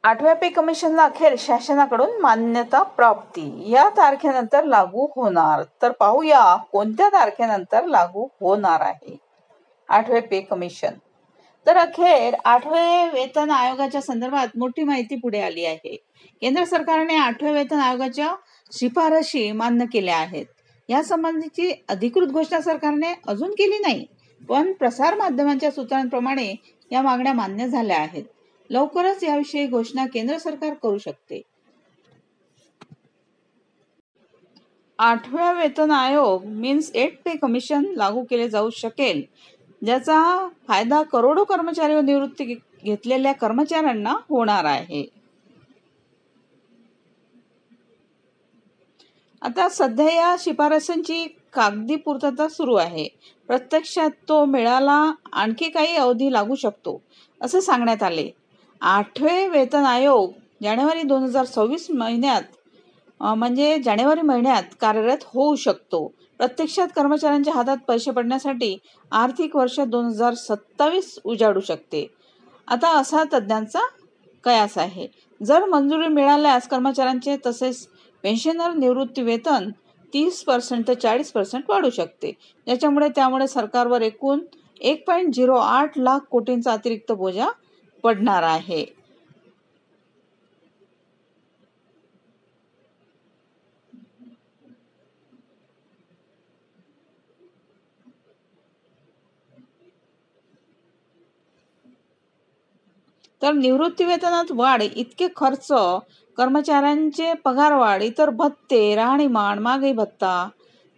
8व्या पे कमिशनला अखेर शासनाकडून मान्यता प्राप्ती. या तारखेनंतर लागू होणार. तर पाहूया कोणत्या तारखेनंतर लागू होणार आहे 8वे पे कमिशन. तर अखेर 8वे वेतन आयोगाच्या संदर्भात मोठी माहिती पुढे आली आहे. केंद्र सरकारने 8व्या वेतन आयोगाच्या शिफारशी मान्य केल्या आहेत. या संबंधीची अधिकृत घोषणा सरकारने अजून केली नाही, पण प्रसार माध्यमांच्या सूत्रांप्रमाणे या मागण्या मान्य झाल्या आहेत. लवकरच याविषयी घोषणा केंद्र सरकार करू शकते. 8व्या वेतन आयोग मीन्स 8 पे कमिशन लागू केले जाऊ शकेल, ज्याचा फायदा करोडो कर्मचारी व निवृत्ती घेतलेल्या कर्मचाऱ्यांना होणार आहे. आता सध्या या शिफारसींची कागदी पूर्तता सुरू आहे. प्रत्यक्षात तो मिळाला आणखी काही अवधी लागू शकतो असे सांगण्यात आले. 8वे वेतन आयोग जानेवारी 2026 महिन्यात म्हणजे जानेवारी महिन्यात कार्यरत होऊ शकतो. प्रत्यक्षात कर्मचाऱ्यांच्या हातात पैसे पडण्यासाठी आर्थिक वर्ष 2027 उजाडू शकते, आता असा तज्ज्ञांचा कयास आहे. जर मंजुरी मिळाल्यास कर्मचाऱ्यांचे तसेच पेन्शनर निवृत्ती वेतन 30% ते 40% वाढू शकते, त्यामुळे सरकारवर एकूण 1.08 लाख कोटींचा अतिरिक्त बोजा पडणार आहे. तर निवृत्ती वेतनात वाढ, इतके खर्च, कर्मचाऱ्यांचे पगारवाढ, इतर भत्ते, राहणीमान, महागाई भत्ता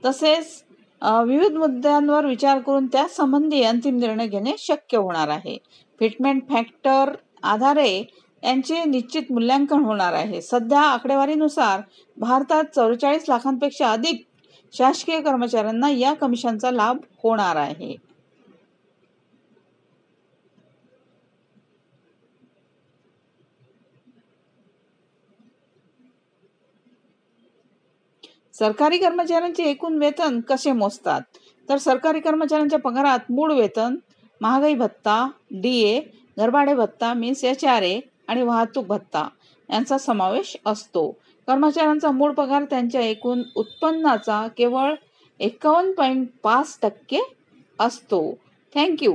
तसेच विविध मुद्द्यांवर विचार करून त्या संबंधी अंतिम निर्णय घेणे शक्य होणार आहे. फिटमेंट फॅक्टर आधारे यांचे निश्चित मूल्यांकन होणार आहे. सध्या आकडेवारीनुसार भारतात 44 लाखांपेक्षा अधिक शासकीय कर्मचाऱ्यांना या कमिशनचा लाभ होणार आहे. सरकारी कर्मचाऱ्यांचे एकूण वेतन कसे मोजतात? तर सरकारी कर्मचाऱ्यांच्या पगारात मूळ वेतन, महागाई भत्ता, DA, घरभाडे भत्ता मीन्स HRA आणि वाहतूक भत्ता यांचा समावेश असतो. कर्मचाऱ्यांचा मूळ पगार त्यांच्या एकूण उत्पन्नाचा केवळ 51.5% असतो. थँक्यू.